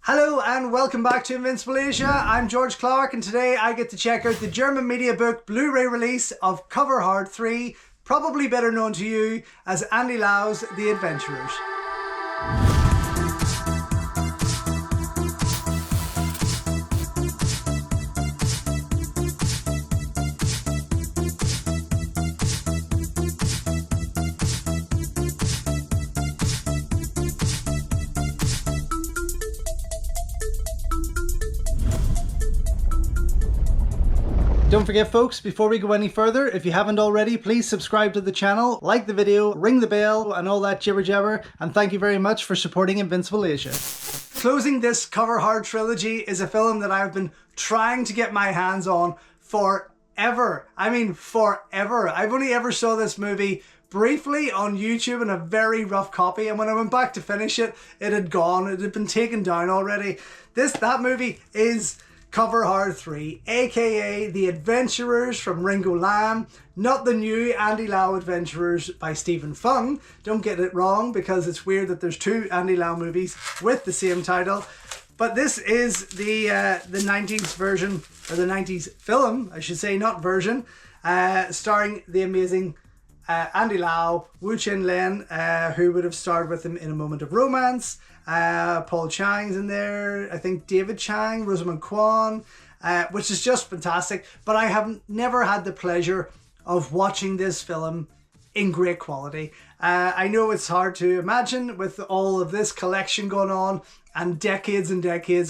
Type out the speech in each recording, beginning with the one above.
Hello and welcome back to Invincible Asia. I'm George Clark and today I get to check out the German Mediabook Blu-ray release of Cover Hard 3, probably better known to you as Andy Lau's The Adventurers. Don't forget folks, before we go any further, if you haven't already, please subscribe to the channel, like the video, ring the bell and all that jibber jabber, and thank you very much for supporting Invincible Asia. Closing this Cover Hard trilogy is a film that I've been trying to get my hands on forever. I mean forever. I've only ever saw this movie briefly on YouTube in a very rough copy, and when I went back to finish it, it had gone. It had been taken down already. That movie is Cover Hard 3, aka The Adventurers from Ringo Lam, not the new Andy Lau Adventurers by Stephen Fung. Don't get it wrong, because it's weird that there's two Andy Lau movies with the same title. But this is the 90s version, or the 90s film, I should say, not version, starring the amazing Andy Lau, Wu Chin Len, who would have starred with him in A Moment of Romance. Paul Chiang's in there, I think David Chiang, Rosamund Kwan, which is just fantastic. But I have never had the pleasure of watching this film in great quality. I know it's hard to imagine with all of this collection going on and decades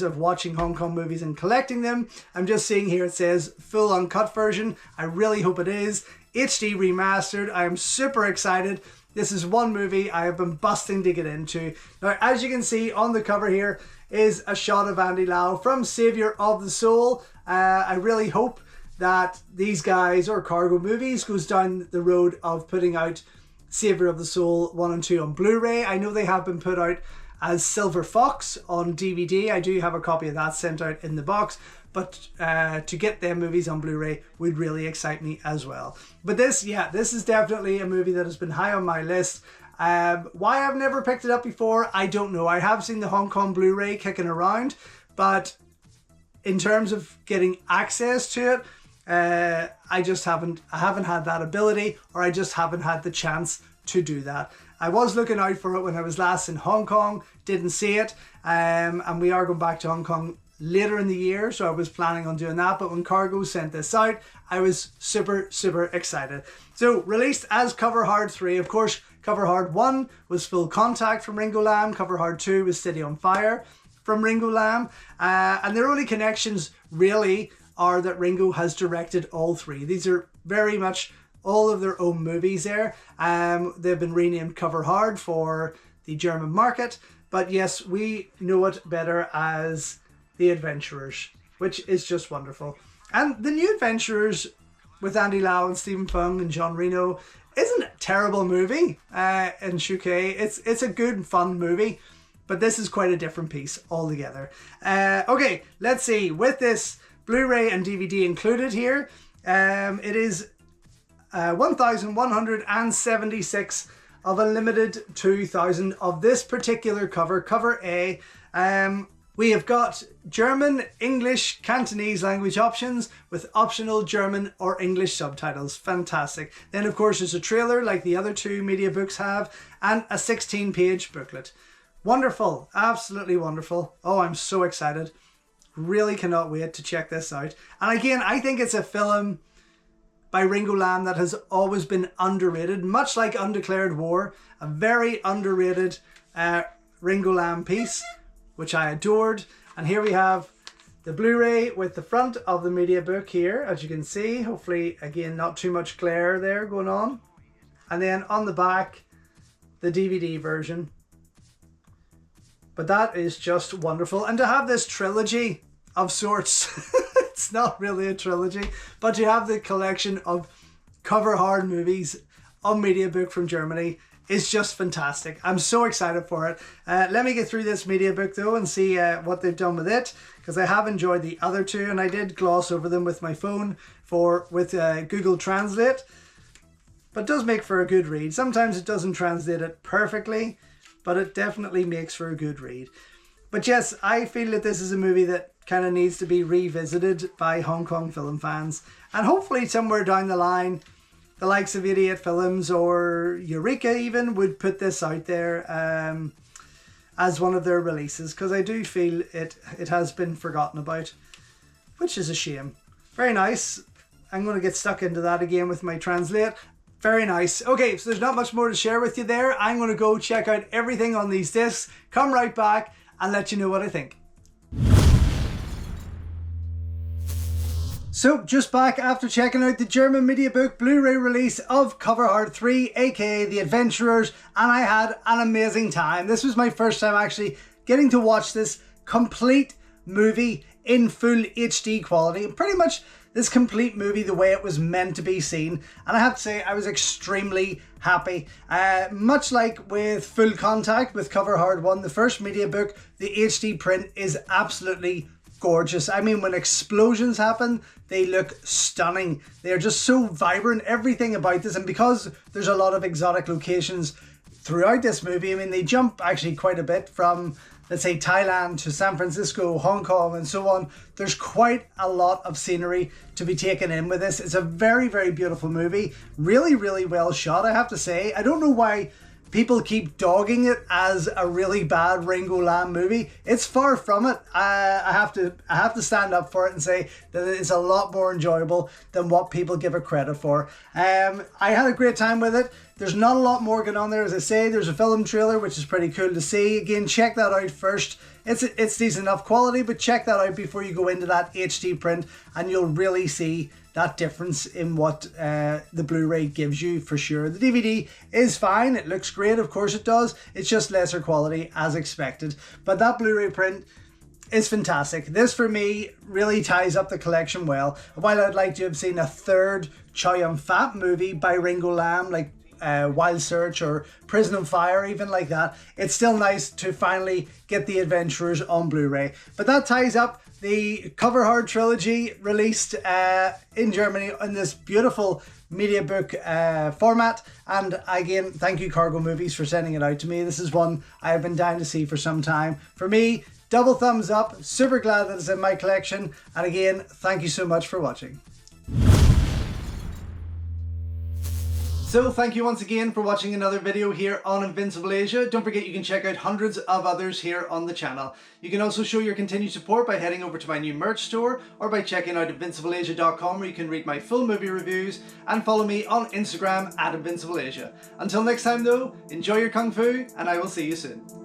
of watching Hong Kong movies and collecting them. I'm just seeing here it says full uncut version. I really hope it is. HD remastered. I am super excited. This is one movie I have been busting to get into. Now, as you can see on the cover here is a shot of Andy Lau from Saviour of the Soul. I really hope that these guys, or Cargo Movies, goes down the road of putting out Saviour of the Soul 1 and 2 on Blu-ray. I know they have been put out as Silver Fox on DVD. I do have a copy of that sent out in the box. But to get them movies on Blu-ray would really excite me as well. But this is definitely a movie that has been high on my list. Why I've never picked it up before, I don't know. I have seen the Hong Kong Blu-ray kicking around, but in terms of getting access to it, I haven't had that ability, or I just haven't had the chance to do that. I was looking out for it when I was last in Hong Kong, didn't see it, and we are going back to Hong Kong later in the year, so I was planning on doing that. But when Cargo sent this out, I was super excited. So released as Cover Hard 3, of course. Cover Hard 1 was Full Contact from Ringo Lam. Cover Hard 2 was City on Fire from Ringo Lam, and their only connections really are that Ringo has directed all three. These are very much all of their own movies there. They've been renamed Cover Hard for the German market, but yes, we know it better as The Adventurers, which is just wonderful. And the New Adventurers with Andy Lau and Stephen Fung and Jean Reno isn't a terrible movie in Shukai. It's a good and fun movie, but this is quite a different piece altogether. Okay, let's see. With this Blu-ray and DVD included here, it is 1,176 of a limited 2,000 of this particular cover A. We have got German, English, Cantonese language options with optional German or English subtitles. Fantastic. Then of course there's a trailer like the other two Mediabooks have, and a 16-page booklet. Wonderful. Absolutely wonderful. Oh, I'm so excited. Really cannot wait to check this out. And again, I think it's a film by Ringo Lam that has always been underrated, much like Undeclared War, a very underrated Ringo Lam piece, which I adored. And here we have the Blu-ray with the front of the Mediabook here, as you can see. Hopefully, again, not too much glare there going on. And then on the back, the DVD version. But that is just wonderful. And to have this trilogy of sorts, it's not really a trilogy, but to have the collection of Cover Hard movies on Mediabook from Germany is just fantastic. I'm so excited for it. Let me get through this Mediabook though and see what they've done with it, because I have enjoyed the other two and I did gloss over them with my phone with Google Translate. But it does make for a good read. Sometimes it doesn't translate it perfectly, but it definitely makes for a good read. But yes, I feel that this is a movie that kind of needs to be revisited by Hong Kong film fans. And hopefully somewhere down the line, the likes of 88 Films or Eureka even would put this out there as one of their releases. Because I do feel it has been forgotten about, which is a shame. Very nice. I'm going to get stuck into that again with my translate. Very nice. Okay, so there's not much more to share with you there. I'm going to go check out everything on these discs, come right back and let you know what I think. So, just back after checking out the German Mediabook Blu-ray release of Cover Hard 3, aka The Adventurers, and I had an amazing time. This was my first time actually getting to watch this complete movie in full HD quality, and pretty much this complete movie the way it was meant to be seen. And I have to say, I was extremely happy. Much like with Full Contact with Cover Hard 1, the first Mediabook, the HD print is absolutely gorgeous. I mean, when explosions happen, they look stunning. They're just so vibrant, everything about this. And because there's a lot of exotic locations throughout this movie, I mean, they jump actually quite a bit from, let's say, Thailand to San Francisco, Hong Kong, and so on. There's quite a lot of scenery to be taken in with this. It's a very, very beautiful movie. Really, really well shot, I have to say. I don't know why people keep dogging it as a really bad Ringo Lam movie. It's far from it. I have to stand up for it and say that it's a lot more enjoyable than what people give it credit for. I had a great time with it. There's not a lot more going on there. As I say, there's a film trailer, which is pretty cool to see. Again, check that out first. It's decent enough quality, but check that out before you go into that HD print, and you'll really see that difference in what the Blu-ray gives you for sure. The DVD is fine. It looks great. Of course it does. It's just lesser quality as expected. But that Blu-ray print is fantastic. This for me really ties up the collection well. While I'd like to have seen a third Chow Yun-fat movie by Ringo Lam, like Wild Search or Prison on Fire, even like that, it's still nice to finally get The Adventurers on Blu-ray. But that ties up the Cover Hard Trilogy released in Germany in this beautiful Mediabook format. And again, thank you Cargo Movies for sending it out to me. This is one I have been dying to see for some time. For me, double thumbs up. Super glad that it's in my collection. And again, thank you so much for watching. So thank you once again for watching another video here on Invincible Asia. Don't forget you can check out hundreds of others here on the channel. You can also show your continued support by heading over to my new merch store or by checking out invincibleasia.com, where you can read my full movie reviews, and follow me on Instagram @InvincibleAsia. Until next time though, enjoy your Kung Fu and I will see you soon.